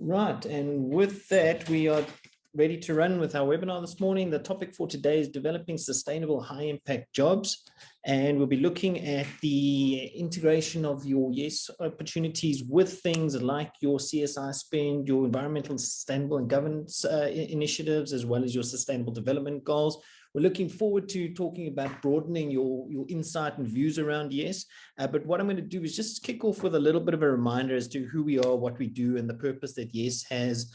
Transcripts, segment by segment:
Right, and with that, we are ready to run with our webinar this morning. The topic for today is developing sustainable high-impact jobs, and we'll be looking at the integration of your YES opportunities with things like your CSI spend, your environmental, sustainable and governance initiatives, as well as your sustainable development goals. We're looking forward to talking about broadening your insight and views around YES. But what I'm going to do is just kick off with a little bit of a reminder as to who we are, what we do, and the purpose that YES has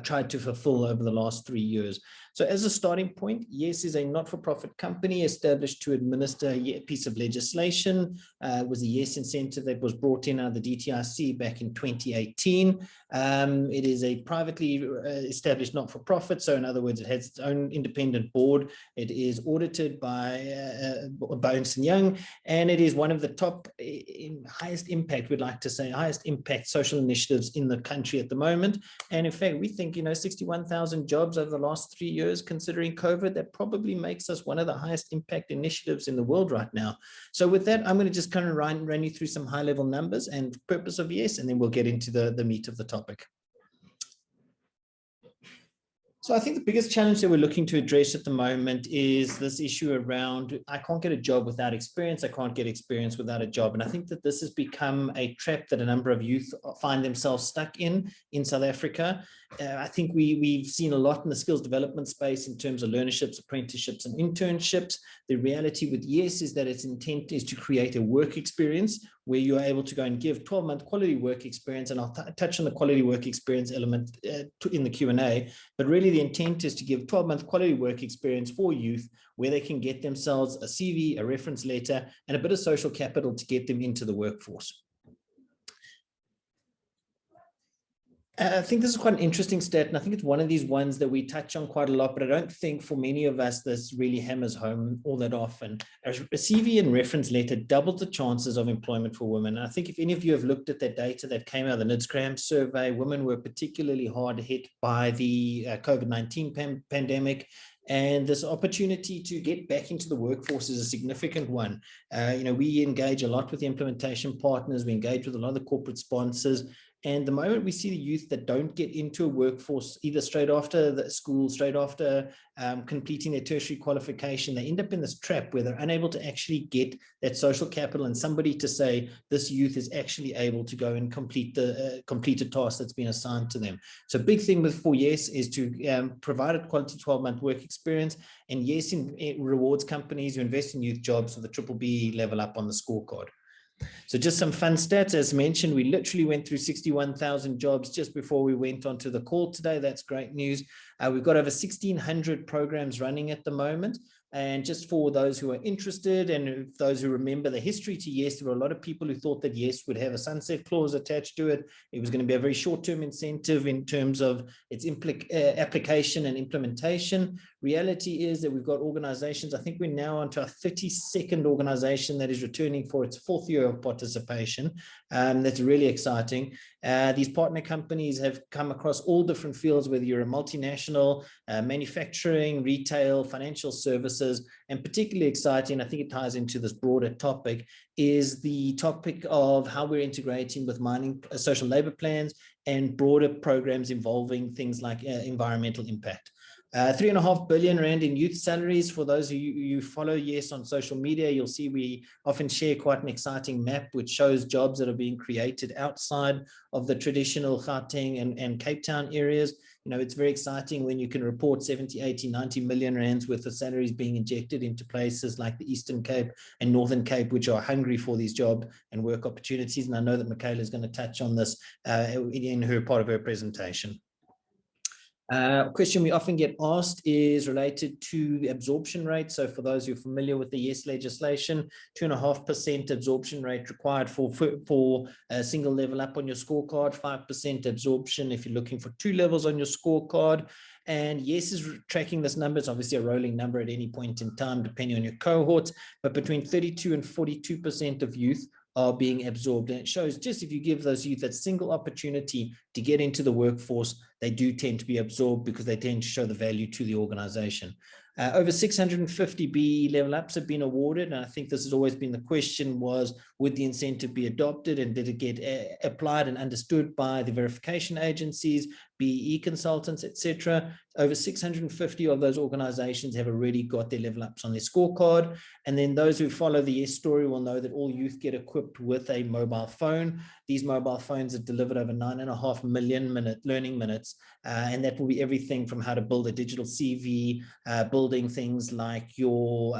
tried to fulfill over the last 3 years. So as a starting point, YES is a not-for-profit company established to administer a piece of legislation. It was a YES incentive that was brought in out of the DTIC back in 2018. It is a privately established not-for-profit. So in other words, it has its own independent board. It is audited by Ernst & Young, and it is one of the top highest impact, we'd like to say, highest impact social initiatives in the country at the moment. And in fact, we think, 61,000 jobs over the last 3 years, considering COVID, that probably makes us one of the highest impact initiatives in the world right now. So with that, I'm going to just kind of run you through some high level numbers and purpose of YES, and then we'll get into the meat of the topic. So I think the biggest challenge that we're looking to address at the moment is this issue around, I can't get a job without experience, I can't get experience without a job. And I think that this has become a trap that a number of youth find themselves stuck in South Africa. I think we've seen a lot in the skills development space in terms of learnerships, apprenticeships, and internships. The reality with YES is that its intent is to create a work experience where you're able to go and give 12-month quality work experience, and I'll touch on the quality work experience element in the Q&A, but really the intent is to give 12-month quality work experience for youth where they can get themselves a CV, a reference letter, and a bit of social capital to get them into the workforce. I think this is quite an interesting stat, and I think it's one of these ones that we touch on quite a lot, but I don't think for many of us this really hammers home all that often. A CV and reference letter doubled the chances of employment for women. And I think if any of you have looked at that data that came out of the NIDS-CRAM survey, women were particularly hard hit by the COVID-19 pandemic. And this opportunity to get back into the workforce is a significant one. We engage a lot with the implementation partners. We engage with a lot of the corporate sponsors. And the moment we see the youth that don't get into a workforce, either straight after the school, straight after completing their tertiary qualification, they end up in this trap where they're unable to actually get that social capital and somebody to say this youth is actually able to go and complete a task that's been assigned to them. So a big thing for YES is to provide a quality 12-month work experience, and YES rewards companies who invest in youth jobs with a BBBEE level up on the scorecard. So just some fun stats. As mentioned, we literally went through 61,000 jobs just before we went onto the call today. That's great news. We've got over 1,600 programs running at the moment. And just for those who are interested and those who remember the history to YES, there were a lot of people who thought that YES would have a sunset clause attached to it. It was going to be a very short-term incentive in terms of its application and implementation. Reality is that we've got organizations, I think we're now onto our 32nd organization that is returning for its 4th year of participation. That's really exciting. These partner companies have come across all different fields, whether you're a multinational, manufacturing, retail, financial services, and particularly exciting, I think it ties into this broader topic, is the topic of how we're integrating with mining social labor plans and broader programs involving things like environmental impact. 3.5 billion rand in youth salaries. For those of you who follow YES on social media, you'll see we often share quite an exciting map which shows jobs that are being created outside of the traditional Gauteng and Cape Town areas. It's very exciting when you can report 70, 80, 90 million rands worth of salaries being injected into places like the Eastern Cape and Northern Cape, which are hungry for these job and work opportunities. And I know that Michaela is going to touch on this in her part of her presentation. A question we often get asked is related to the absorption rate. So for those who are familiar with the YES legislation, 2.5% absorption rate required for a single level up on your scorecard, 5% absorption if you're looking for 2 levels on your scorecard. And YES is tracking this number. It's obviously a rolling number at any point in time, depending on your cohorts, but between 32 and 42% of youth are being absorbed. And it shows just if you give those youth that single opportunity to get into the workforce, they do tend to be absorbed because they tend to show the value to the organization. Over 650 BE level ups have been awarded, and I think this has always been the question was, would the incentive be adopted and did it get applied and understood by the verification agencies, BEE consultants, etc. Over 650 of those organizations have already got their level ups on their scorecard. And then those who follow the YES story will know that all youth get equipped with a mobile phone. These mobile phones are delivered over 9.5 million learning minutes. And that will be everything from how to build a digital CV, building things like your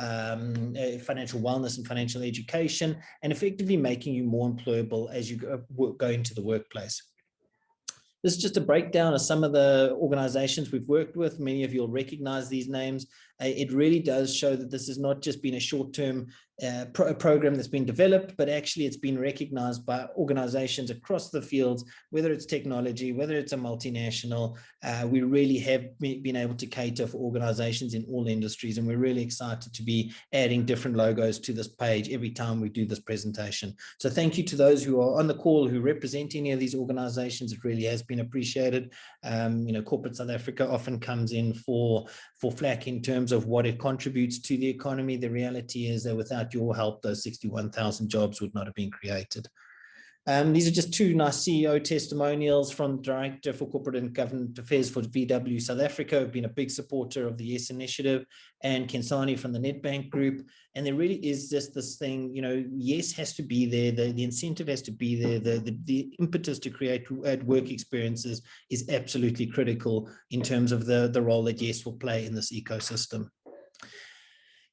financial wellness and financial education, and effectively making you more employable as you go into the workplace. This is just a breakdown of some of the organizations we've worked with. Many of you will recognize these names. It really does show that this has not just been a short-term program that's been developed, but actually it's been recognized by organizations across the fields, whether it's technology, whether it's a multinational. We really have been able to cater for organizations in all industries, and we're really excited to be adding different logos to this page every time we do this presentation. So thank you to those who are on the call who represent any of these organizations. It really has been appreciated. Corporate South Africa often comes in for flack in terms of what it contributes to the economy. The reality is that without your help, those 61,000 jobs would not have been created. These are just two nice CEO testimonials from the Director for Corporate and Government Affairs for VW South Africa, who've been a big supporter of the YES initiative, and Kensani from the Nedbank Group. And there really is just this thing, YES has to be there, the incentive has to be there, the impetus to create work experiences is absolutely critical in terms of the role that YES will play in this ecosystem.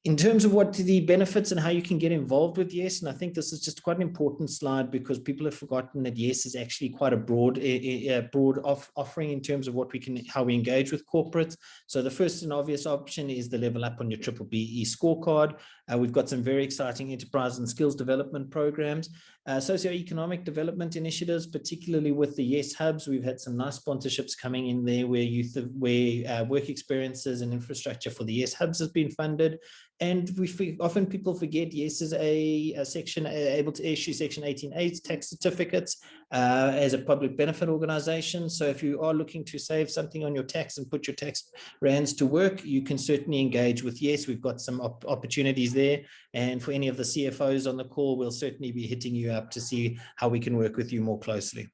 In terms of what the benefits and how you can get involved with YES, and I think this is just quite an important slide because people have forgotten that YES is actually quite a broad offering in terms of how we engage with corporates. So the first and obvious option is the level up on your B-BBEE scorecard. We've got some very exciting enterprise and skills development programs, socioeconomic development initiatives, particularly with the YES hubs. We've had some nice sponsorships coming in there where work experiences and infrastructure for the YES hubs has been funded. And often people forget YES is a section able to issue Section 18A tax certificates as a public benefit organization. So if you are looking to save something on your tax and put your tax rands to work, you can certainly engage with YES. We've got some opportunities there. And for any of the CFOs on the call, we'll certainly be hitting you up to see how we can work with you more closely.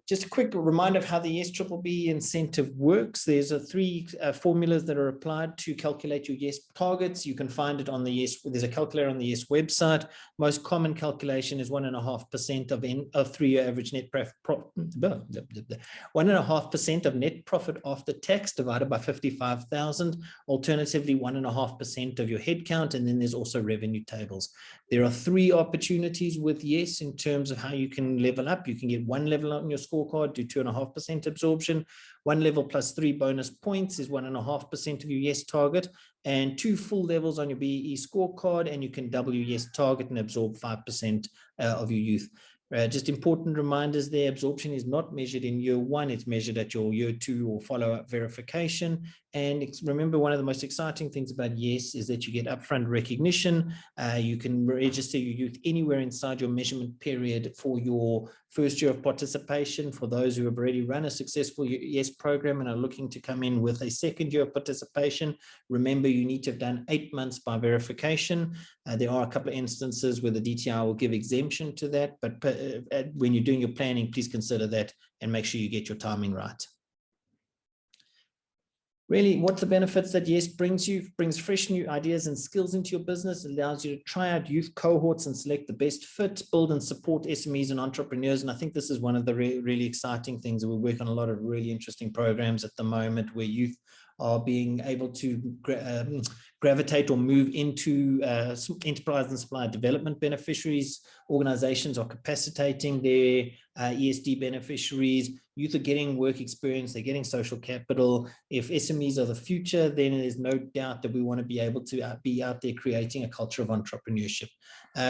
Just a quick reminder of how the YES BBBEE incentive works. There's three formulas that are applied to calculate your YES targets. You can find it on the YES. There's a calculator on the YES website. Most common calculation is 1.5% of 3-year average net profit. 1.5% of net profit after tax divided by 55,000. Alternatively, 1.5% of your headcount, and then there's also revenue tables. There are 3 opportunities with YES in terms of how you can level up. You can get 1 level on your scorecard, do 2.5% absorption. 1 level plus 3 bonus points is 1.5% of your YES target, and 2 full levels on your BEE scorecard, and you can double your YES target and absorb 5% of your youth. Just important reminders there, absorption is not measured in year 1, it's measured at your year 2 or follow-up verification. And remember, one of the most exciting things about YES is that you get upfront recognition. You can register your youth anywhere inside your measurement period for your first year of participation. For those who have already run a successful YES program and are looking to come in with a second year of participation, remember you need to have done 8 months by verification. There are a couple of instances where the DTI will give exemption to that, but when you're doing your planning, please consider that and make sure you get your timing right. Really, what the benefits that YES brings you, brings fresh new ideas and skills into your business, allows you to try out youth cohorts and select the best fit, build and support SMEs and entrepreneurs. And I think this is one of the really exciting things. We work on a lot of really interesting programs at the moment where youth are being able to gravitate or move into enterprise and supply development beneficiaries. Organizations are capacitating their ESD beneficiaries. Youth are getting work experience, they're getting social capital. If SMEs are the future, then there's no doubt that we want to be able to be out there creating a culture of entrepreneurship.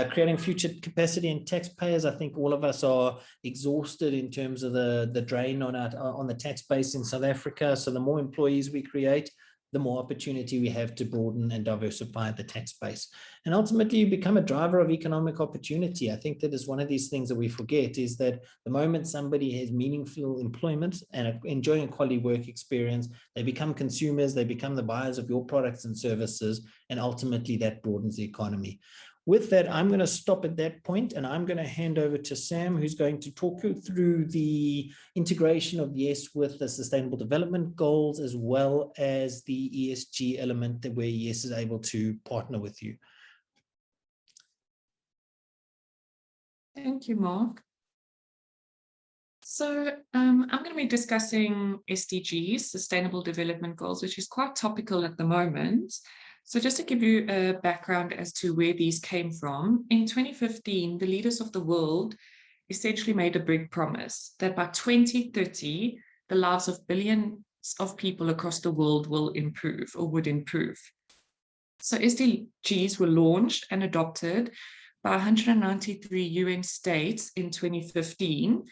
Creating future capacity and taxpayers. I think all of us are exhausted in terms of the drain on the tax base in South Africa. So the more employees we create, the more opportunity we have to broaden and diversify the tax base. And ultimately, you become a driver of economic opportunity. I think that is one of these things that we forget, is that the moment somebody has meaningful employment and enjoying a quality work experience, they become consumers, they become the buyers of your products and services, and ultimately that broadens the economy. With that, I'm going to stop at that point, and I'm going to hand over to Sam, who's going to talk you through the integration of YES with the Sustainable Development Goals, as well as the ESG element that where YES is able to partner with you. Thank you, Mark. So I'm going to be discussing SDGs, Sustainable Development Goals, which is quite topical at the moment. So just to give you a background as to where these came from, in 2015, the leaders of the world essentially made a big promise that by 2030, the lives of billions of people across the world will improve or would improve. So SDGs were launched and adopted by 193 UN states in 2015.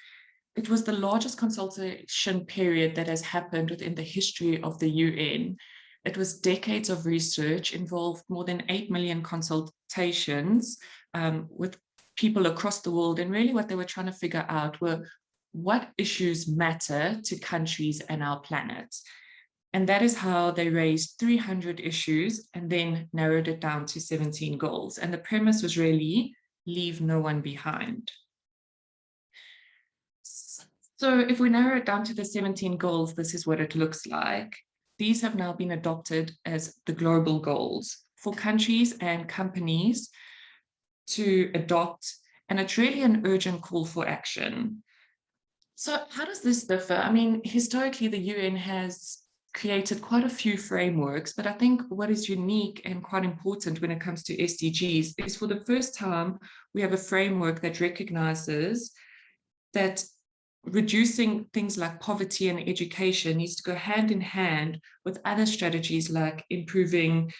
It was the largest consultation period that has happened within the history of the UN. It was decades of research, involved more than 8 million consultations with people across the world. And really what they were trying to figure out were what issues matter to countries and our planet. And that is how they raised 300 issues and then narrowed it down to 17 goals. And the premise was really leave no one behind. So if we narrow it down to the 17 goals, this is what it looks like. These have now been adopted as the global goals for countries and companies to adopt, and it's really an urgent call for action. So how does this differ? I mean, historically, the UN has created quite a few frameworks, but I think what is unique and quite important when it comes to SDGs is for the first time, we have a framework that recognizes that reducing things like poverty and education needs to go hand in hand with other strategies like improving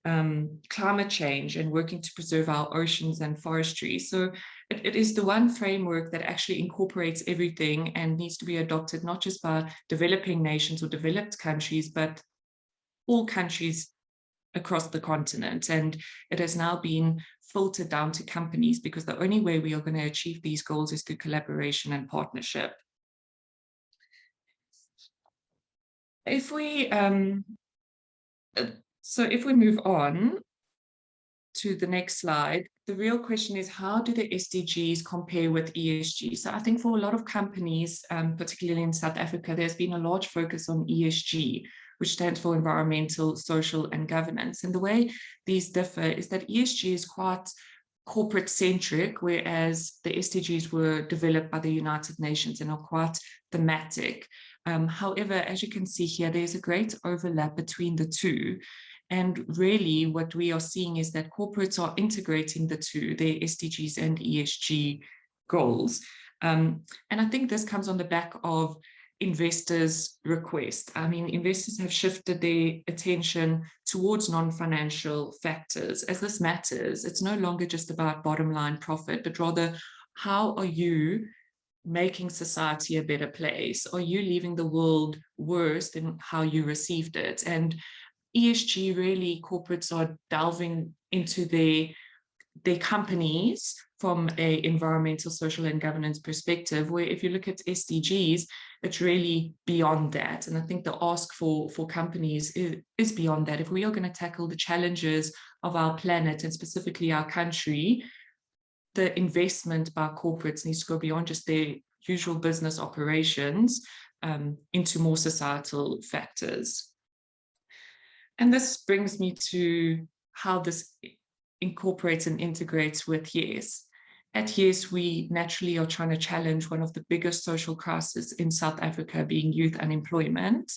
climate change and working to preserve our oceans and forestry. So it is the one framework that actually incorporates everything and needs to be adopted not just by developing nations or developed countries, but all countries across the continent. And it has now been filtered down to companies, because the only way we are going to achieve these goals is through collaboration and partnership. If we move on to the next slide, the real question is, how do the SDGs compare with ESG? So I think for a lot of companies, particularly in South Africa, there's been a large focus on ESG, which stands for environmental, social, and governance. And the way these differ is that ESG is quite corporate-centric, whereas the SDGs were developed by the United Nations and are quite thematic. However, as you can see here, there's a great overlap between the two. And really what we are seeing is that corporates are integrating the two, their SDGs and ESG goals. And I think this comes on the back of investors' request. I mean, investors have shifted their attention towards non-financial factors. As this matters, it's no longer just about bottom line profit, but rather, how are you making society a better place? Are you leaving the world worse than how you received it? And ESG, really, corporates are delving into their companies from an environmental, social, and governance perspective, where if you look at SDGs, it's really beyond that. And I think the ask for companies is beyond that. If we are going to tackle the challenges of our planet and specifically our country, the investment by corporates needs to go beyond just their usual business operations into more societal factors. And this brings me to how this incorporates and integrates with YES. At YES, we naturally are trying to challenge one of the biggest social crises in South Africa, being youth unemployment.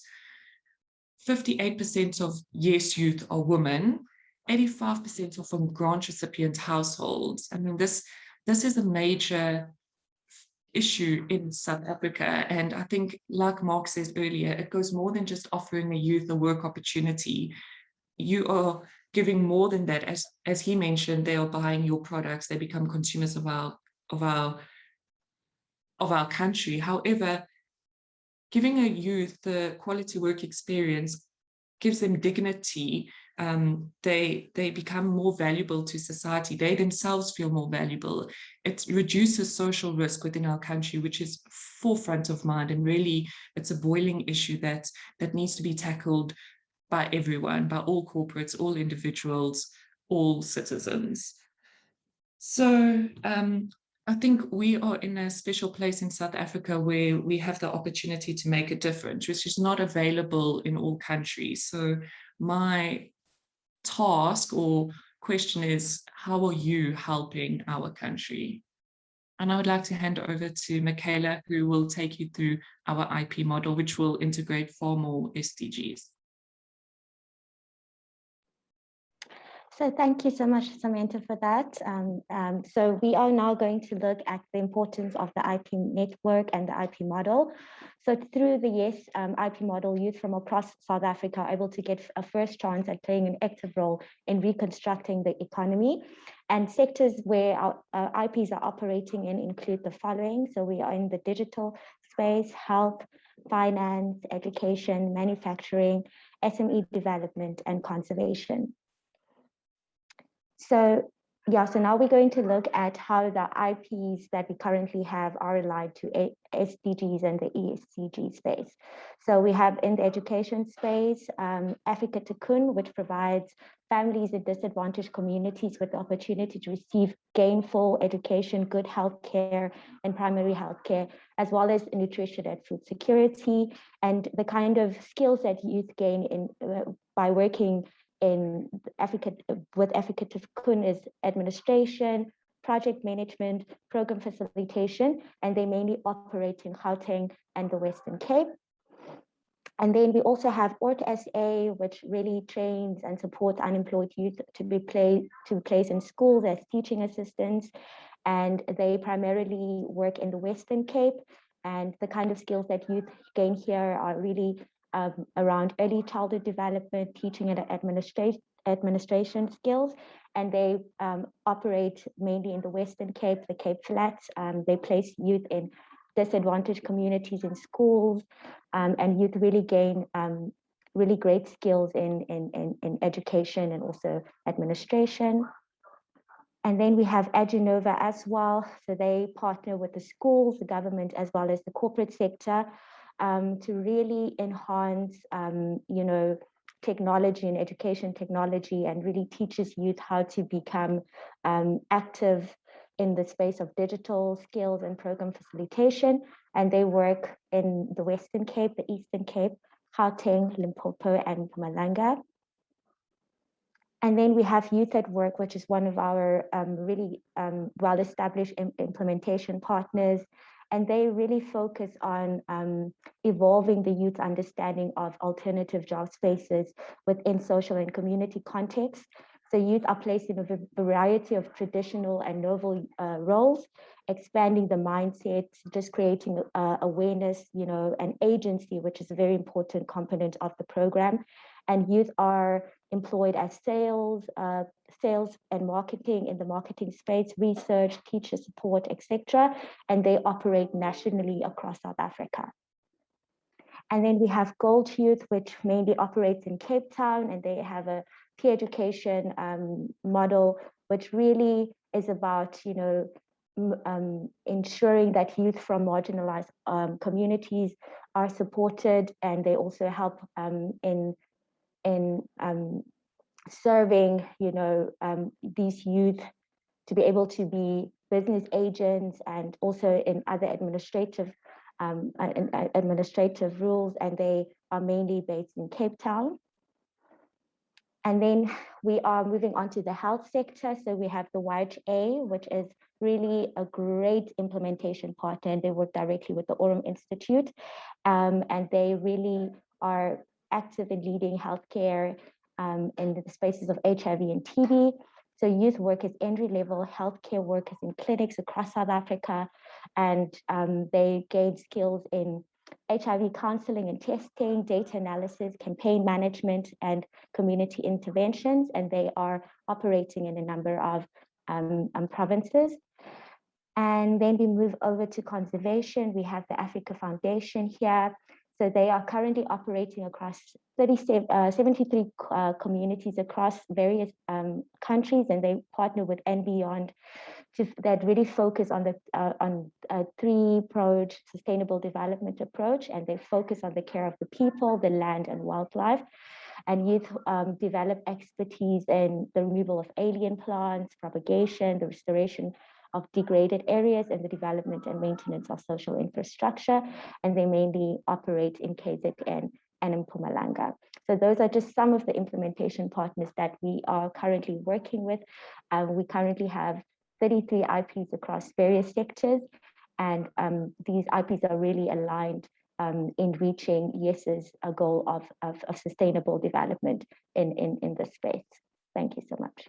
58% of YES youth are women. 85% are from grant recipient households. I mean, this is a major issue in South Africa. And I think, like Mark says earlier, it goes more than just offering a youth a work opportunity. You are giving more than that. As he mentioned, they are buying your products. They become consumers of our country. However, giving a youth the quality work experience gives them dignity. They become more valuable to society. They themselves feel more valuable. It reduces social risk within our country, which is forefront of mind, and really it's a boiling issue that needs to be tackled by everyone, by all corporates, all individuals, all citizens. So I think we are in a special place in South Africa where we have the opportunity to make a difference, which is not available in all countries. So my task or question is, how are you helping our country? And I would like to hand over to Michaela, who will take you through our IP model, which will integrate far more SDGs. So thank you so much, Samantha, for that. So we are now going to look at the importance of the IP network and the IP model. So through the YES IP model, youth from across South Africa are able to get a first chance at playing an active role in reconstructing the economy. And sectors where our IPs are operating in include the following. So we are in the digital space, health, finance, education, manufacturing, SME development, and conservation. So yeah, so now we're going to look at how the IPs that we currently have are aligned to SDGs and the ESG space. So we have in the education space, Africa Tikkun, which provides families in disadvantaged communities with the opportunity to receive gainful education, good healthcare, and primary healthcare, as well as nutrition and food security, and the kind of skills that youth gain in by working in Africa Tikkun is administration, project management, program facilitation, and they mainly operate in Gauteng and the Western Cape. And then we also have ORT SA, which really trains and supports unemployed youth to be placed in schools as teaching assistants. And they primarily work in the Western Cape. And the kind of skills that youth gain here are really around early childhood development, teaching and administration skills. And they operate mainly in the Western Cape, the Cape Flats. They place youth in disadvantaged communities in schools, and youth really gain really great skills in education and also administration. And then we have Agenova as well. So they partner with the schools, the government, as well as the corporate sector to really enhance, technology and education technology, and really teaches youth how to become active in the space of digital skills and program facilitation. And they work in the Western Cape, the Eastern Cape, Gauteng, Limpopo, and Mpumalanga. And then we have Youth at Work, which is one of our really well-established implementation partners. And they really focus on evolving the youth understanding of alternative job spaces within social and community contexts. So youth are placed in a variety of traditional and novel roles, expanding the mindset, just creating awareness, and agency, which is a very important component of the program. And youth are employed as sales and marketing in the marketing space, research, teacher support, etc. And they operate nationally across South Africa. And then we have Gold Youth, which mainly operates in Cape Town, and they have a peer education model, which really is about, ensuring that youth from marginalized communities are supported, and they also help in serving, these youth to be able to be business agents and also in other administrative rules, and they are mainly based in Cape Town. And then we are moving on to the health sector. So we have the YHA, which is really a great implementation partner, and they work directly with the Aurum Institute. And they really are active in leading healthcare in the spaces of HIV and TB. So youth work as entry-level healthcare workers in clinics across South Africa, and they gain skills in HIV counseling and testing, data analysis, campaign management, and community interventions, and they are operating in a number of provinces. And then we move over to conservation. We have the Africa Foundation here. So they are currently operating across 73 communities across various countries, and they partner with and beyond that really focus on the three-pronged sustainable development approach, and they focus on the care of the people, the land, and wildlife. And youth develop expertise in the removal of alien plants, propagation, the restoration of degraded areas, and the development and maintenance of social infrastructure. And they mainly operate in KZN and in Mpumalanga. So those are just some of the implementation partners that we are currently working with. We currently have 33 IPs across various sectors, and these IPs are really aligned in reaching YES's goal of sustainable development in this space. Thank you so much.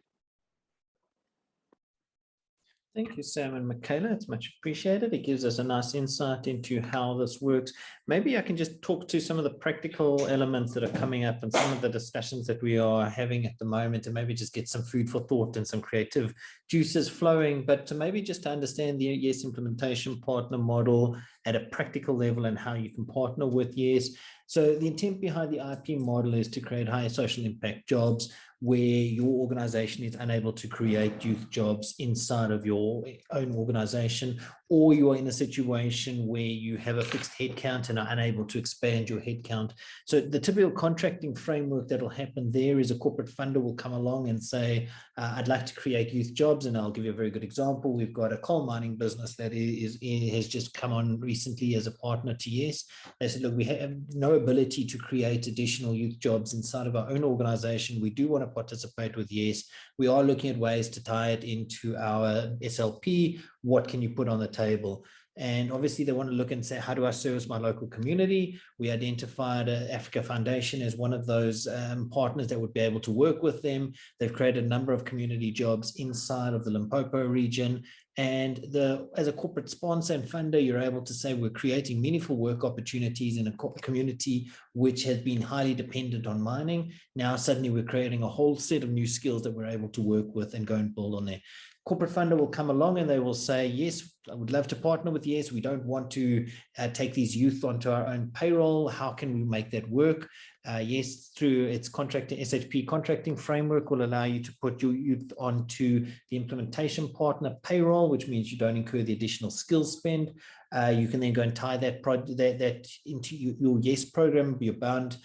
Thank you, Sam and Michaela. It's much appreciated. It gives us a nice insight into how this works. Maybe I can just talk to some of the practical elements that are coming up and some of the discussions that we are having at the moment, and maybe just get some food for thought and some creative juices flowing. But to maybe just understand the YES implementation partner model at a practical level and how you can partner with YES. So the intent behind the IP model is to create higher social impact jobs where your organization is unable to create youth jobs inside of your own organization, or you are in a situation where you have a fixed headcount and are unable to expand your headcount. So the typical contracting framework that will happen there is a corporate funder will come along and say, I'd like to create youth jobs. And I'll give you a very good example. We've got a coal mining business that has just come on recently as a partner to YES. They said, look, we have no ability to create additional youth jobs inside of our own organization. We do want to participate with YES. We are looking at ways to tie it into our SLP. What can you put on the table? And obviously they want to look and say, how do I service my local community? We identified Africa Foundation as one of those partners that would be able to work with them. They've created a number of community jobs inside of the Limpopo region. And as a corporate sponsor and funder, you're able to say we're creating meaningful work opportunities in a community which has been highly dependent on mining. Now suddenly we're creating a whole set of new skills that we're able to work with and go and build on there. Corporate funder will come along and they will say, yes, I would love to partner with YES. We don't want to take these youth onto our own payroll. How can we make that work? YES, through its contracting SHP contracting framework, will allow you to put your youth onto the implementation partner payroll, which means you don't incur the additional skills spend. You can then go and tie that into your YES program. You're bound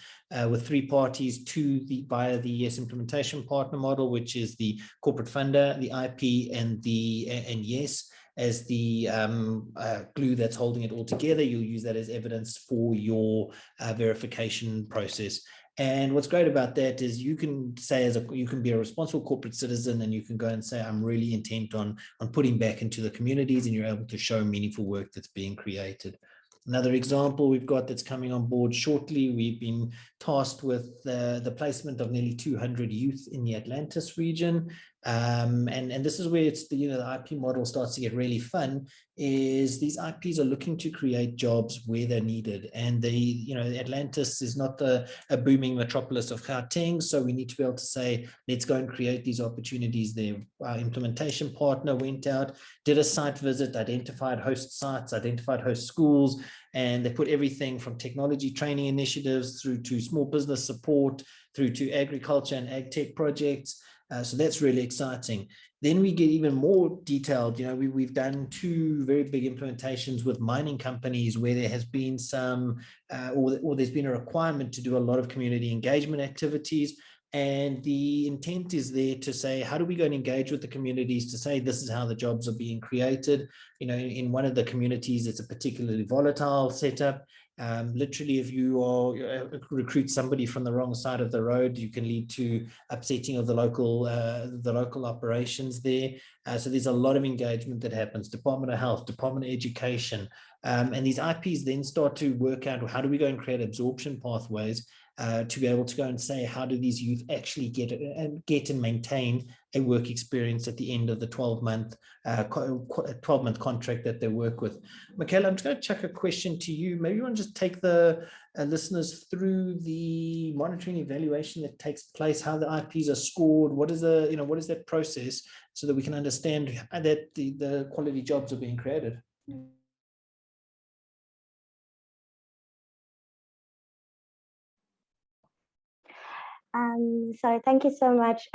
with 3 parties via the YES implementation partner model, which is the corporate funder, the IP, and YES as the glue that's holding it all together. You'll use that as evidence for your verification process. And what's great about that is you can say you can be a responsible corporate citizen, and you can go and say, I'm really intent on putting back into the communities, and you're able to show meaningful work that's being created. Another example we've got that's coming on board shortly, we've been tasked with the placement of nearly 200 youth in the Atlantis region. And this is where it's the IP model starts to get really fun, is these IPs are looking to create jobs where they're needed. And Atlantis is not a booming metropolis of Gauteng, so we need to be able to say, let's go and create these opportunities there. Our implementation partner went out, did a site visit, identified host sites, identified host schools, and they put everything from technology training initiatives through to small business support, through to agriculture and ag tech projects. So that's really exciting. Then we get even more detailed. We've done 2 very big implementations with mining companies where there has been some, or there's been a requirement to do a lot of community engagement activities. And the intent is there to say, how do we go and engage with the communities to say, this is how the jobs are being created? In one of the communities, it's a particularly volatile setup. Literally, if you recruit somebody from the wrong side of the road, you can lead to upsetting of the local operations there. So there's a lot of engagement that happens. Department of Health, Department of Education, and these IPs then start to work out, how do we go and create absorption pathways to be able to go and say, how do these youth actually get and maintain a work experience at the end of the 12-month contract that they work with. Michaela, I'm just going to chuck a question to you. Maybe you want to just take the listeners through the monitoring evaluation that takes place, how the IPs are scored, what is that process, so that we can understand that the quality jobs are being created. So thank you so much,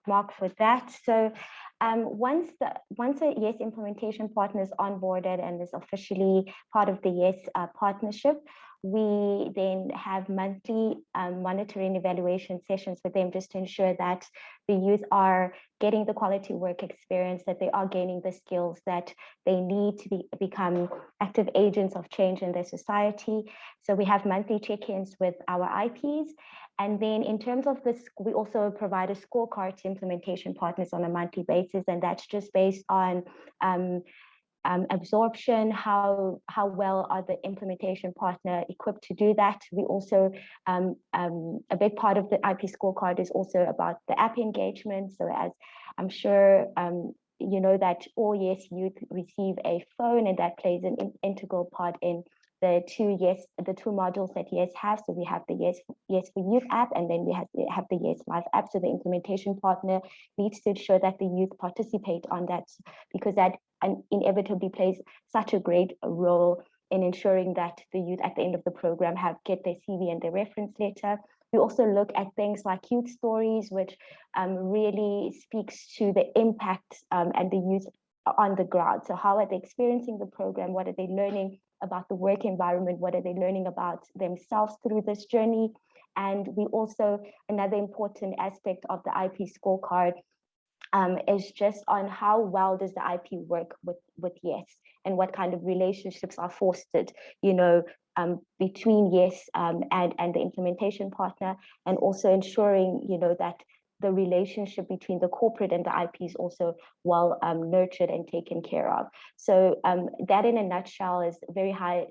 Mark, for that. So once a YES implementation partner is onboarded and is officially part of the YES partnership, we then have monthly monitoring evaluation sessions with them just to ensure that the youth are getting the quality work experience, that they are gaining the skills that they need to become active agents of change in their society. So we have monthly check-ins with our IPs. And then in terms of this, we also provide a scorecard to implementation partners on a monthly basis, and that's just based on absorption, how well are the implementation partner equipped to do that. We also, a big part of the IP scorecard is also about the app engagement. So as I'm sure you know that all YES youth receive a phone, and that plays an integral part in the two modules that YES have. So we have the YES for Youth app, and then we have the YES Live app. So the implementation partner needs to ensure that the youth participate on that, because that inevitably plays such a great role in ensuring that the youth at the end of the program get their CV and their reference letter. We also look at things like youth stories, which really speaks to the impact and the youth on the ground. So how are they experiencing the program? What are they learning about the work environment? What are they learning about themselves through this journey? And we also, another important aspect of the IP scorecard is just on how well does the IP work with YES, and what kind of relationships are fostered, between YES and the implementation partner, and also ensuring, that the relationship between the corporate and the IP is also well nurtured and taken care of. So that in a nutshell is a very high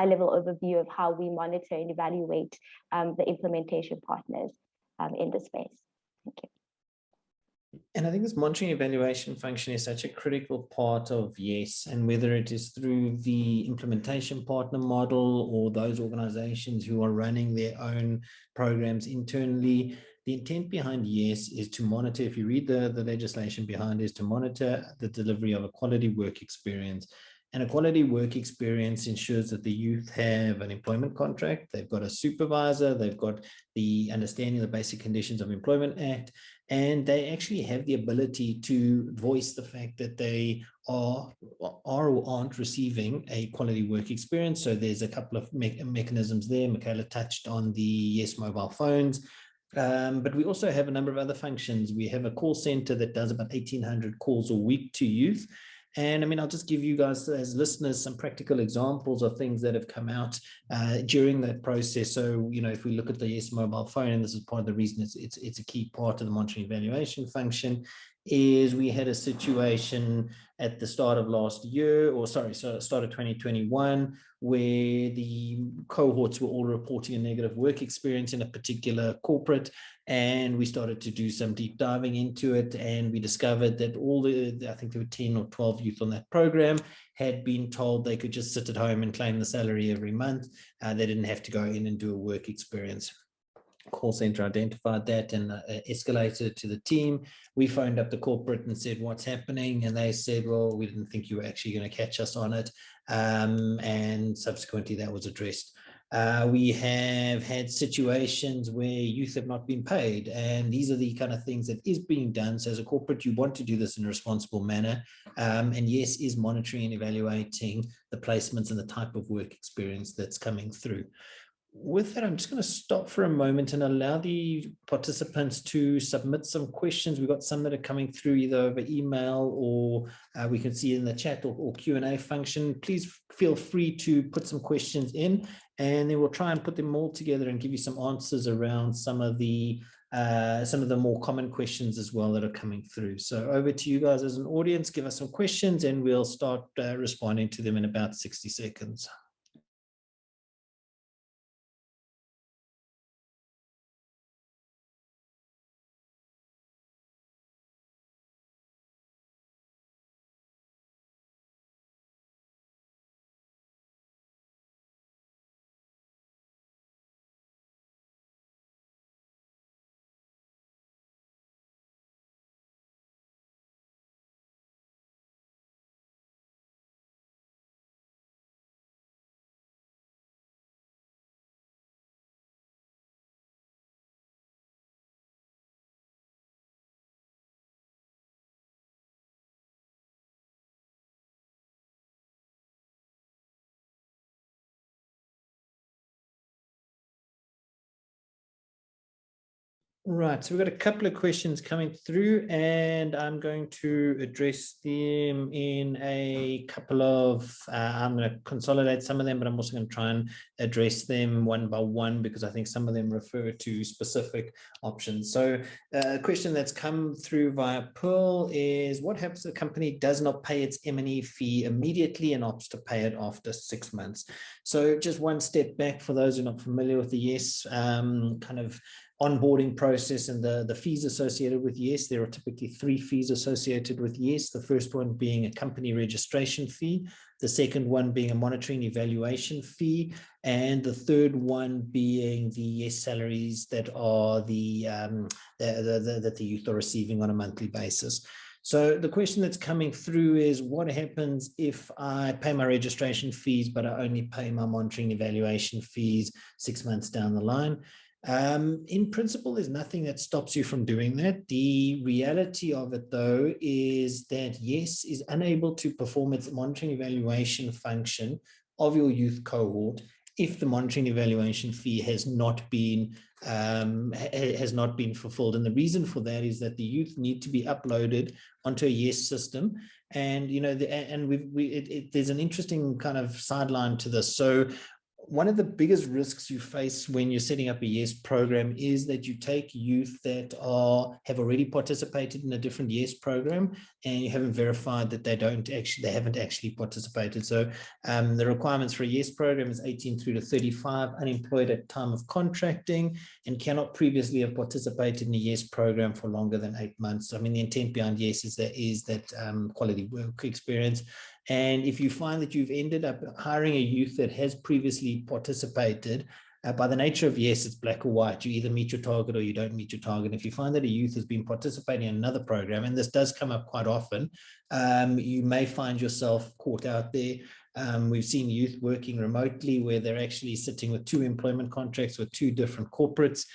level overview of how we monitor and evaluate the implementation partners in the space. Thank you. And I think this monitoring evaluation function is such a critical part of YES, and whether it is through the implementation partner model or those organizations who are running their own programs internally, the intent behind YES is to monitor, if you read the legislation behind, is to monitor the delivery of a quality work experience. And a quality work experience ensures that the youth have an employment contract, they've got a supervisor, they've got the understanding of the Basic Conditions of Employment Act, and they actually have the ability to voice the fact that they are or aren't receiving a quality work experience. So there's a couple of mechanisms there. Michaela touched on the YES mobile phones. But we also have a number of other functions. We have a call center that does about 1,800 calls a week to youth. And I mean, I'll just give you guys as listeners some practical examples of things that have come out during that process. So, if we look at the YES mobile phone, and this is part of the reason it's a key part of the monitoring evaluation function, is we had a situation at the start of last year, start of 2021, where the cohorts were all reporting a negative work experience in a particular corporate. And we started to do some deep diving into it. And we discovered that I think there were 10 or 12 youth on that program had been told they could just sit at home and claim the salary every month. They didn't have to go in and do a work experience. Call center identified that and escalated it to the team. We phoned up the corporate and said, what's happening? And they said, well, we didn't think you were actually going to catch us on it. And subsequently that was addressed. We have had situations where youth have not been paid, and these are the kind of things that is being done. So as a corporate, you want to do this in a responsible manner. And YES is monitoring and evaluating the placements and the type of work experience that's coming through. With that, I'm just going to stop for a moment and allow the participants to submit some questions. We've got some that are coming through either over email or we can see in the chat or Q&A function. Please feel free to put some questions in, and then we'll try and put them all together and give you some answers around some of the more common questions as well that are coming through. So over to you guys as an audience. Give us some questions and we'll start responding to them in about 60 seconds. Right, so we've got a couple of questions coming through, and I'm going to address them in a couple of, I'm going to consolidate some of them, but I'm also going to try and address them one by one because I think some of them refer to specific options. So a question that's come through via Pearl is, what happens if the company does not pay its M&E fee immediately and opts to pay it after 6 months? So just one step back for those who are not familiar with the YES kind of onboarding process and the fees associated with YES. There are typically 3 fees associated with YES. The first one being a company registration fee, the second one being a monitoring evaluation fee, and the third one being the YES salaries that are that the youth are receiving on a monthly basis. So the question that's coming through is, what happens if I pay my registration fees, but I only pay my monitoring evaluation fees 6 months down the line? In principle, there's nothing that stops you from doing that. The reality of it, though, is that YES is unable to perform its monitoring evaluation function of your youth cohort if the monitoring evaluation fee has not been fulfilled. And the reason for that is that the youth need to be uploaded onto a YES system. And there's an interesting kind of sideline to this. So one of the biggest risks you face when you're setting up a YES program is that you take youth that have already participated in a different YES program, and you haven't verified that they haven't actually participated. So the requirements for a YES program is 18 through to 35, unemployed at time of contracting, and cannot previously have participated in a YES program for longer than 8 months. I mean, the intent behind YES is that quality work experience. And if you find that you've ended up hiring a youth that has previously participated, by the nature of YES, it's black or white. You either meet your target or you don't meet your target. If you find that a youth has been participating in another program, and this does come up quite often, you may find yourself caught out there. We've seen youth working remotely where they're actually sitting with 2 employment contracts with 2 different corporates,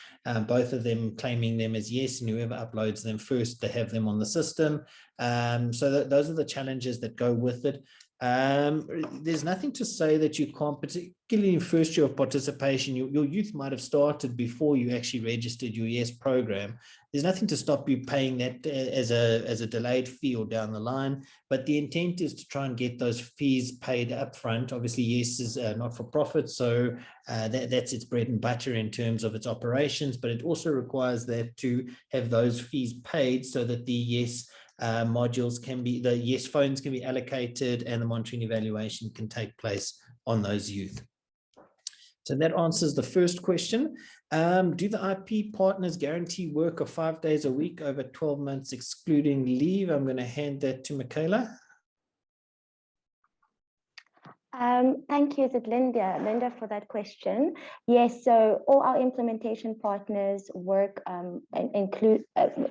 both of them claiming them as YES, and whoever uploads them first, they have them on the system. So those are the challenges that go with it. There's nothing to say that you can't, particularly in first year of participation, your youth might have started before you actually registered your YES program. There's nothing to stop you paying that as a delayed fee or down the line, but the intent is to try and get those fees paid upfront. Obviously, YES is not for profit, so that's its bread and butter in terms of its operations, but it also requires that to have those fees paid so that the YES modules the YES phones can be allocated and the monitoring evaluation can take place on those youth. So that answers the first question. Do the IP partners guarantee work of 5 days a week over 12 months excluding leave? I'm going to hand that to Michaela. Thank you, is it Linda for that question? Yes, so all our implementation partners work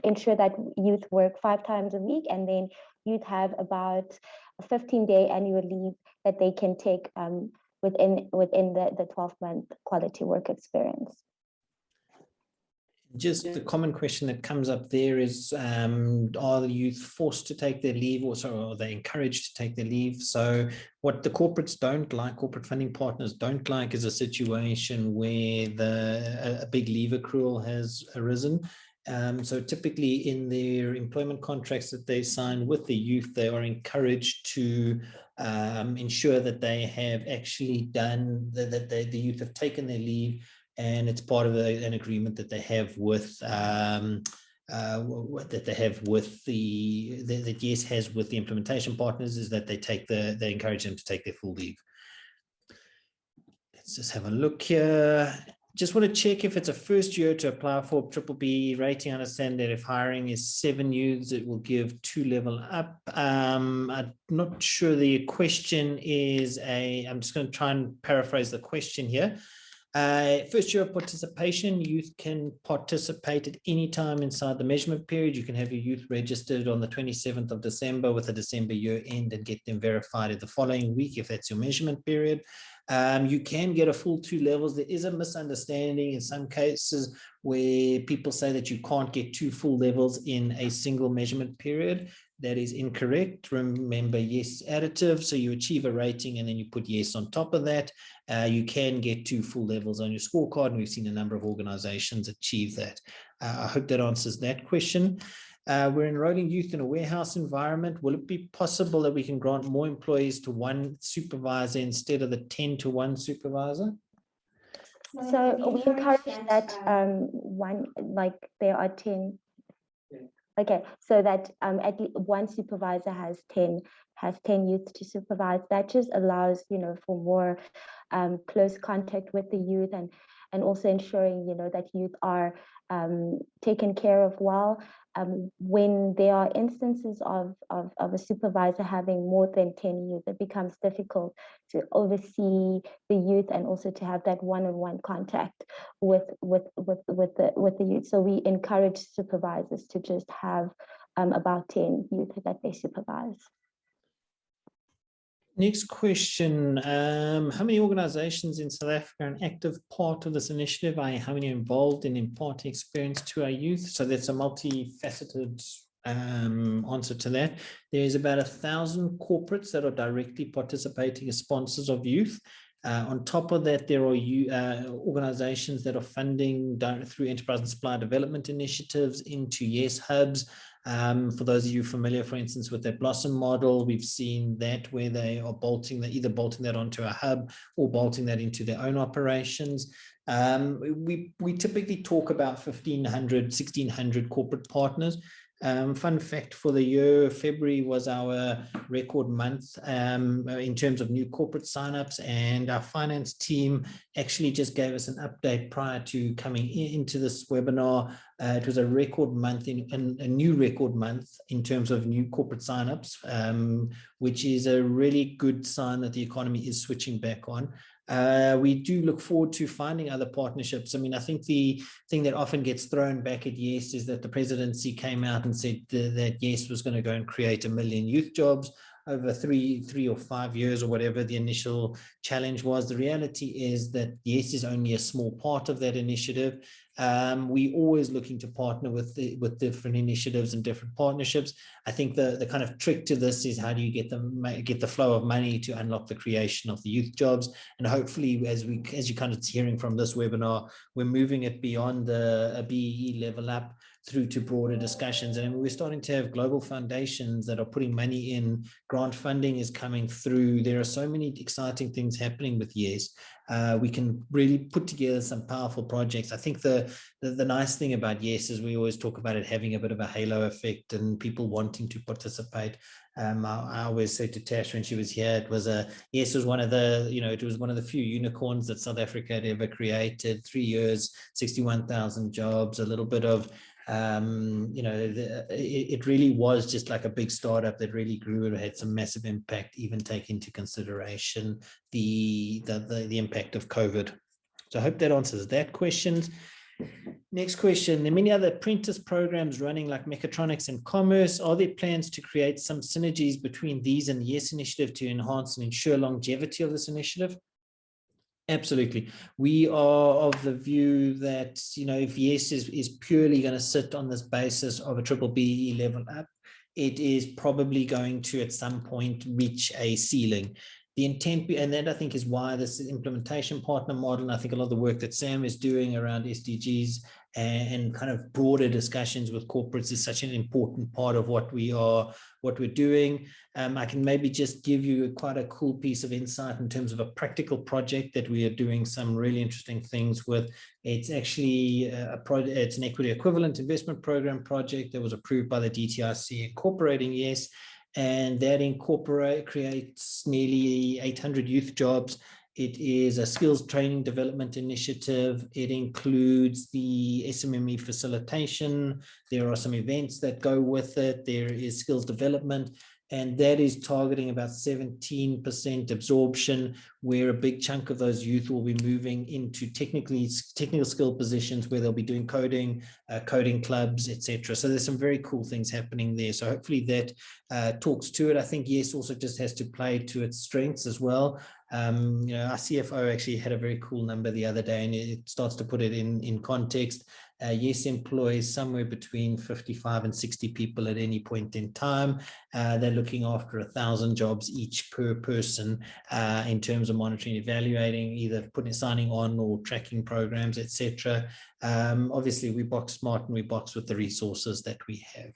ensure that youth work 5 times a week, and then youth have about a 15-day annual leave that they can take within the 12-month quality work experience. Just the common question that comes up there is, are the youth forced to take their leave, or are they encouraged to take their leave? So what the corporates don't like, corporate funding partners don't like, is a situation where a big leave accrual has arisen. So typically in their employment contracts that they sign with the youth, they are encouraged to ensure that they have actually done, that the youth have taken their leave, and it's part of an agreement that they have with that YES has with the implementation partners, is that they encourage them to take their full leave. Let's just have a look here. Just want to check if it's a first year to apply for B-BBEE rating. I understand that if hiring is 7 youths, it will give 2 level up. I'm not sure the question is I'm just going to try and paraphrase the question here. First year of participation, youth can participate at any time inside the measurement period. You can have your youth registered on the 27th of December with a December year end and get them verified the following week if that's your measurement period. You can get a full 2 levels. There is a misunderstanding in some cases where people say that you can't get 2 full levels in a single measurement period. That is incorrect. Remember, yes, additive. So you achieve a rating and then you put yes on top of that. You can get 2 full levels on your scorecard, and we've seen a number of organizations achieve that. I hope that answers that question. We're enrolling youth in a warehouse environment. Will it be possible that we can grant more employees to 1 supervisor instead of the 10 to 1 supervisor? So we encourage that there are 10. Okay, so that at least 1 supervisor has 10 youth to supervise. That just allows, for more close contact with the youth, and also ensuring, that youth are taken care of well. When there are instances of a supervisor having more than 10 youth, it becomes difficult to oversee the youth and also to have that one-on-one contact with the youth. So we encourage supervisors to just have about 10 youth that they supervise. Next question, how many organizations in South Africa are an active part of this initiative? How many are involved in imparting experience to our youth? So that's a multifaceted answer to that. There's about 1,000 corporates that are directly participating as sponsors of youth. On top of that, there are organizations that are funding through enterprise and supplier development initiatives into YES hubs. For those of you familiar, for instance, with that Blossom model, we've seen that where they are either bolting that onto a hub or bolting that into their own operations. We typically talk about 1,500, 1,600 corporate partners. Fun fact for the year, February was our record month in terms of new corporate signups, and our finance team actually just gave us an update prior to coming into this webinar. It was a record month, a new record month in terms of new corporate signups, which is a really good sign that the economy is switching back on. We do look forward to finding other partnerships. I mean, I think the thing that often gets thrown back at YES is that the presidency came out and said that YES was going to go and create 1 million youth jobs over three or 5 years or whatever the initial challenge was. The reality is that YES is only a small part of that initiative. We're always looking to partner with different initiatives and different partnerships. I think the kind of trick to this is how do you get the flow of money to unlock the creation of the youth jobs. And hopefully, as you kind of hearing from this webinar, we're moving it beyond the BEE level up through to broader discussions. And we're starting to have global foundations that are putting money in. Grant funding is coming through. There are so many exciting things happening with YES. We can really put together some powerful projects. I think the nice thing about YES is we always talk about it having a bit of a halo effect and people wanting to participate. I always say to Tash when she was here, YES was one of the, it was one of the few unicorns that South Africa had ever created. 3 years, 61,000 jobs, a little bit of, it really was just like a big startup that really grew and had some massive impact, even take into consideration the impact of COVID. So I hope that answers that question. Next question, there are many other apprentice programs running like mechatronics and commerce. Are there plans to create some synergies between these and the YES initiative to enhance and ensure longevity of this initiative? Absolutely. We are of the view that, if YES is purely going to sit on this basis of a BBBEE level up, it is probably going to at some point reach a ceiling. The intent, and that I think is why this implementation partner model, and I think a lot of the work that Sam is doing around SDGs and kind of broader discussions with corporates is such an important part of what we're doing. I can maybe just give you quite a cool piece of insight in terms of a practical project that we are doing some really interesting things with. It's actually it's an equity equivalent investment program project that was approved by the DTIC incorporating YES. And that creates nearly 800 youth jobs. It is a skills training development initiative. It includes the SMME facilitation. There are some events that go with it. There is skills development. And that is targeting about 17% absorption, where a big chunk of those youth will be moving into technical skill positions where they'll be doing coding, coding clubs, etc. So there's some very cool things happening there. So hopefully that talks to it. I think YES also just has to play to its strengths as well. You know, our CFO actually had a very cool number the other day, and it starts to put it in context. YES employs somewhere between 55 and 60 people at any point in time. They're looking after 1,000 jobs each per person in terms of monitoring, evaluating, either signing on or tracking programs, etc. Obviously, we box smart and we box with the resources that we have.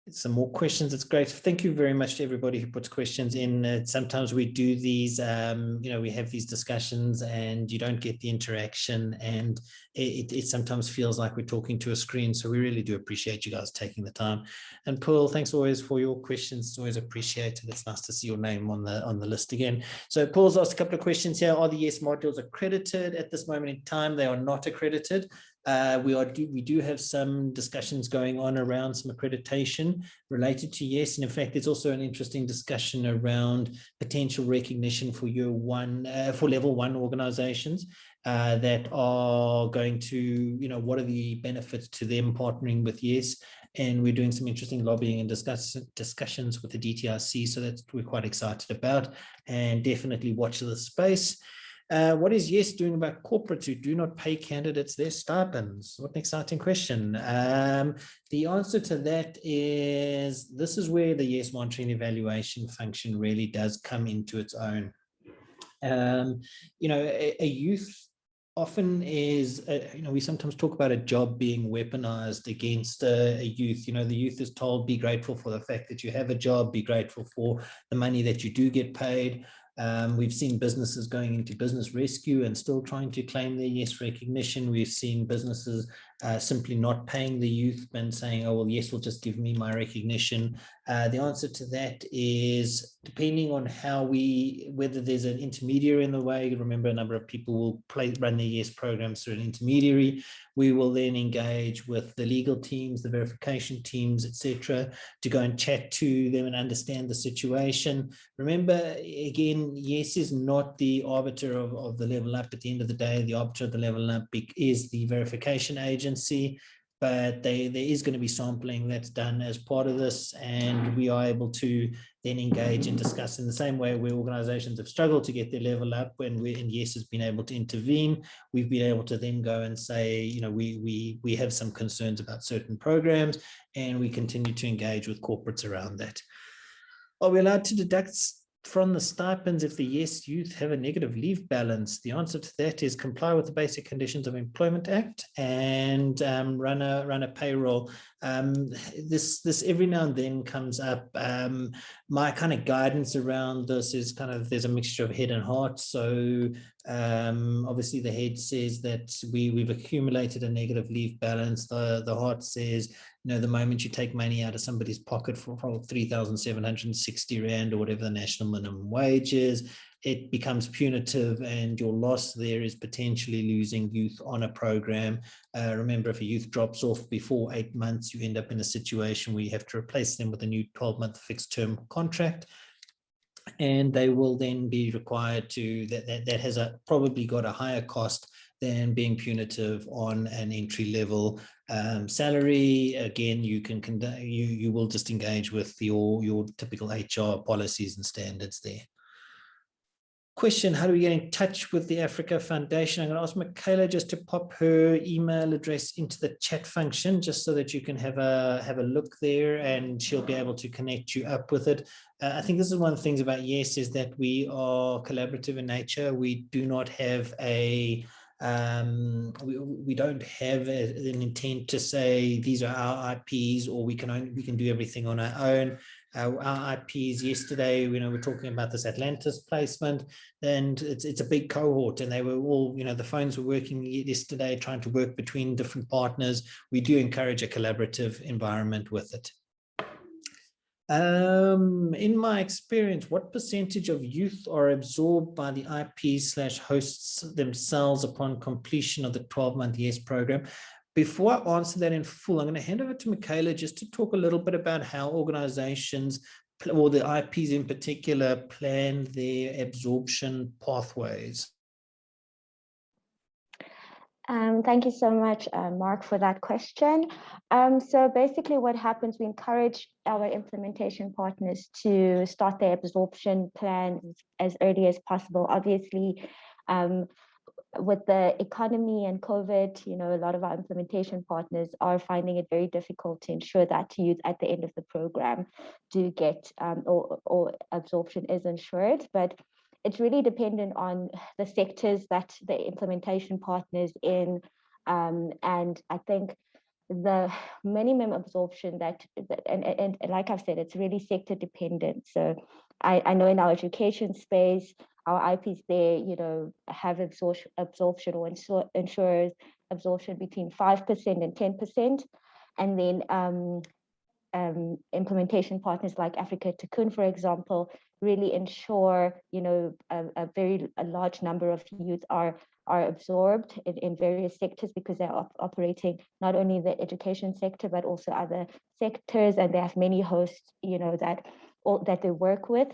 Some more questions. It's great. Thank you very much to everybody who puts questions in. Sometimes we do these, you know, we have these discussions and you don't get the interaction, and it sometimes feels like we're talking to a screen. So we really do appreciate you guys taking the time. And Pearl, thanks always for your questions. It's always appreciated. It's nice to see your name on the list again. So Paul's asked a couple of questions here. Are the YES modules accredited? At this moment in time, they are not accredited. We do have some discussions going on around some accreditation related to YES, and in fact, there's also an interesting discussion around potential recognition for year one, for level 1 organizations that are going to, you know, what are the benefits to them partnering with YES, and we're doing some interesting lobbying and discussions with the DTRC, so that's what we're quite excited about, and definitely watch the space. What is YES doing about corporates who do not pay candidates their stipends? What an exciting question. The answer to that is, this is where the YES monitoring evaluation function really does come into its own. You know, a youth often is, you know, we sometimes talk about a job being weaponized against a youth. You know, the youth is told, be grateful for the fact that you have a job, be grateful for the money that you do get paid. We've seen businesses going into business rescue and still trying to claim their YES recognition. We've seen businesses simply not paying the youth and saying, oh, well, YES will just give me my recognition. The answer to that is, depending on whether there's an intermediary in the way, remember a number of people will run their YES programs through an intermediary. We will then engage with the legal teams, the verification teams, etc., to go and chat to them and understand the situation. Remember, again, YES is not the arbiter of the level up. At the end of the day, the arbiter of the level up is the verification agency, but there is going to be sampling that's done as part of this, and we are able to then engage and discuss in the same way where organizations have struggled to get their level up, and YES has been able to intervene. We've been able to then go and say, you know, we have some concerns about certain programs, and we continue to engage with corporates around that. Are we allowed to deduct from the stipends if the YES youth have a negative leave balance? The answer to that is comply with the Basic Conditions of Employment Act and run a payroll. This every now and then comes up. My kind of guidance around this is kind of, there's a mixture of head and heart. So obviously the head says that we've accumulated a negative leave balance. The heart says, you know, the moment you take money out of somebody's pocket for 3,760 Rand or whatever the national minimum wage is, it becomes punitive, and your loss there is potentially losing youth on a program. Remember, if a youth drops off before 8 months, you end up in a situation where you have to replace them with a new 12-month fixed term contract. And they will then be required to, that has probably got a higher cost than being punitive on an entry level salary. Again, you will just engage with your typical HR policies and standards there. Question, how do we get in touch with the Africa Foundation? I'm going to ask Michaela just to pop her email address into the chat function, just so that you can have a look there, and she'll be able to connect you up with it. I think this is one of the things about YES, is that we are collaborative in nature. We do not have we don't have an intent to say these are our IPs, or we can do everything on our own. Our IPs yesterday, you know, we're talking about this Atlantis placement, and it's a big cohort, and they were all, you know, the phones were working yesterday, trying to work between different partners. We do encourage a collaborative environment with it. In my experience, what percentage of youth are absorbed by the IPs/hosts themselves upon completion of the 12-month YES program? Before I answer that in full, I'm going to hand over to Michaela just to talk a little bit about how organizations, or the IPs in particular, plan their absorption pathways. Thank you so much, Mark, for that question. So basically what happens, we encourage our implementation partners to start their absorption plans as early as possible. Obviously, with the economy and COVID, a lot of our implementation partners are finding it very difficult to ensure that youth at the end of the program do get or absorption is ensured. But it's really dependent on the sectors that the implementation partners in, and I think the minimum absorption and like I've said, it's really sector dependent. So I know in our education space, our IPs there, have absorption or ensures absorption between 5% and 10%. And then implementation partners like Africa Cocoon, for example, really ensure, a large number of youth are absorbed in various sectors, because they're operating not only in the education sector, but also other sectors, and they have many hosts, that they work with.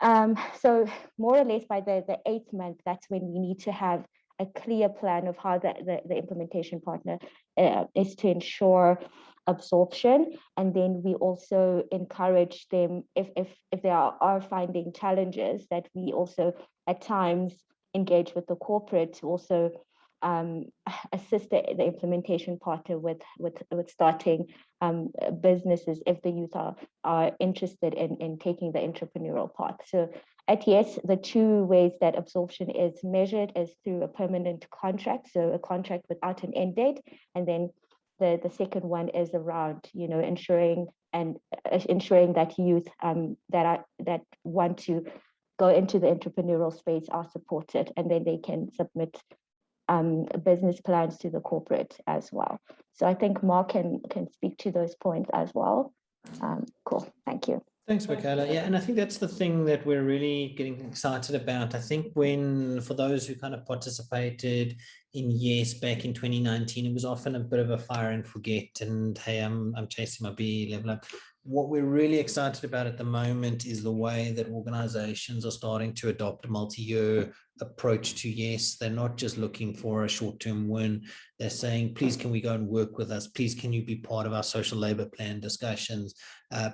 So more or less by the 8th month, that's when we need to have a clear plan of how the implementation partner is to ensure absorption. And then we also encourage them, if they are finding challenges, that we also at times engage with the corporate to also assist the implementation partner with starting businesses if the youth are interested in taking the entrepreneurial path. So at YES, the two ways that absorption is measured is through a permanent contract, so a contract without an end date, and then the second one is around ensuring that youth that want to go into the entrepreneurial space are supported, and then they can submit business plans to the corporate as well. So I think Mark can speak to those points as well. Cool, thank you. Thanks, Michaela. Yeah, and I think that's the thing that we're really getting excited about. I think for those who kind of participated in YES back in 2019, it was often a bit of a fire and forget, and hey, I'm chasing my B level up. What we're really excited about at the moment is the way that organizations are starting to adopt a multi-year approach to YES. They're not just looking for a short-term win. They're saying, please, can we go and work with us? Please, can you be part of our social labor plan discussions?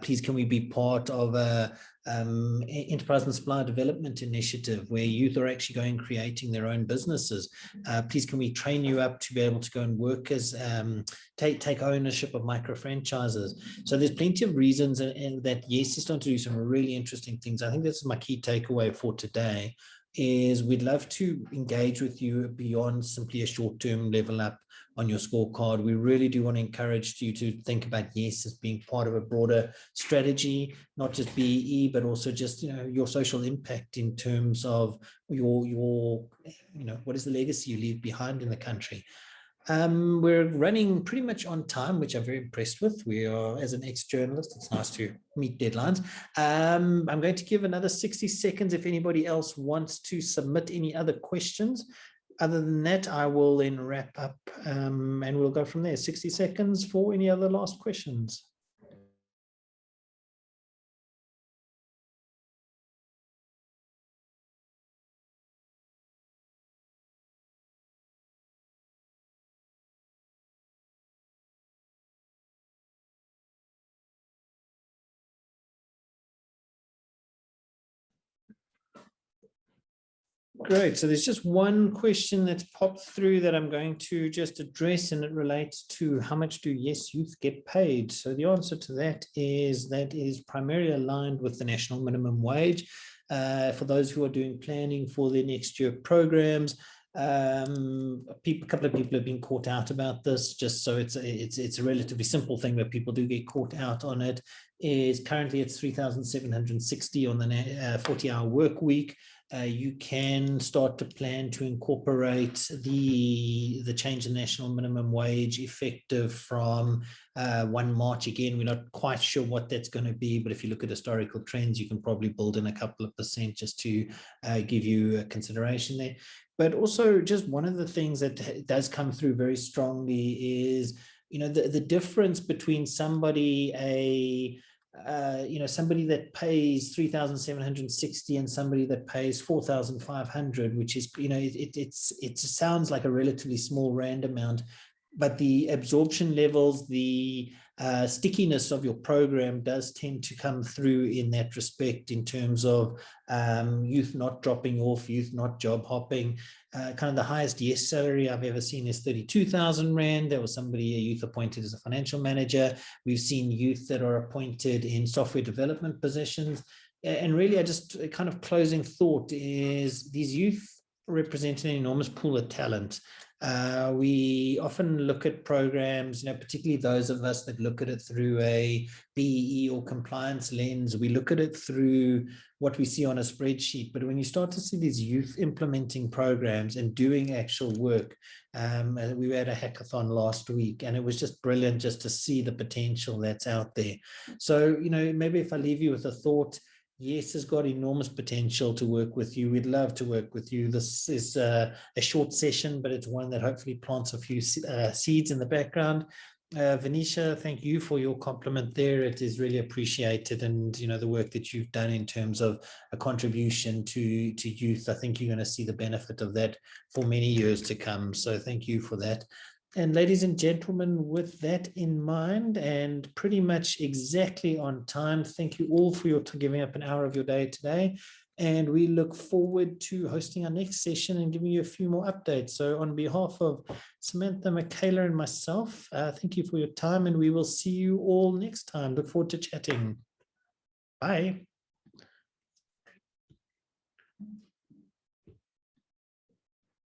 Please, can we be part of a enterprise and supplier development initiative where youth are actually going and creating their own businesses? Please, can we train you up to be able to go and work as take ownership of micro franchises? So there's plenty of reasons and that YES is starting to do some really interesting things. I think this is my key takeaway for today, is we'd love to engage with you beyond simply a short-term level up on your scorecard. We really do want to encourage you to think about YES as being part of a broader strategy, not just BEE, but also just your social impact in terms of your what is the legacy you leave behind in the country. We're running pretty much on time, which I'm very impressed with. We are, as an ex-journalist, it's nice to meet deadlines. I'm going to give another 60 seconds if anybody else wants to submit any other questions. Other than that, I will then wrap up and we'll go from there. 60 seconds for any other last questions. Great. So there's just one question that's popped through that I'm going to just address, and it relates to how much do YES youth get paid? So the answer to that is primarily aligned with the national minimum wage. For those who are doing planning for their next year programs, a couple of people have been caught out about this, just so it's a relatively simple thing, but people do get caught out on it. Is currently it's 3,760 on the 40-hour work week. You can start to plan to incorporate the change in national minimum wage effective from 1 March. Again, we're not quite sure what that's going to be, but if you look at historical trends, you can probably build in a couple of percent just to give you a consideration there. But also, just one of the things that does come through very strongly is, the difference between somebody, somebody that pays 3,760 and somebody that pays 4,500, which is, it sounds like a relatively small rand amount, but the absorption levels, the stickiness of your program does tend to come through in that respect, in terms of youth not dropping off, youth not job hopping. Kind of the highest yes salary I've ever seen is 32,000 Rand. There was somebody, a youth appointed as a financial manager. We've seen youth that are appointed in software development positions. And really, I just kind of closing thought is these youth represent an enormous pool of talent. We often look at programs, particularly those of us that look at it through a BEE or compliance lens. We look at it through what we see on a spreadsheet. But when you start to see these youth implementing programs and doing actual work, we were at a hackathon last week, and it was just brilliant just to see the potential that's out there. So, maybe if I leave you with a thought, Yes has got enormous potential to work with you. We'd love to work with you. This is a short session, but it's one that hopefully plants a few seeds in the background. Venetia, thank you for your compliment there. It is really appreciated, and the work that you've done in terms of a contribution to youth. I think you're going to see the benefit of that for many years to come. So thank you for that. And ladies and gentlemen, with that in mind, and pretty much exactly on time, thank you all for giving up an hour of your day today. And we look forward to hosting our next session and giving you a few more updates. So on behalf of Samantha, Michaela, and myself, thank you for your time, and we will see you all next time. Look forward to chatting. Bye.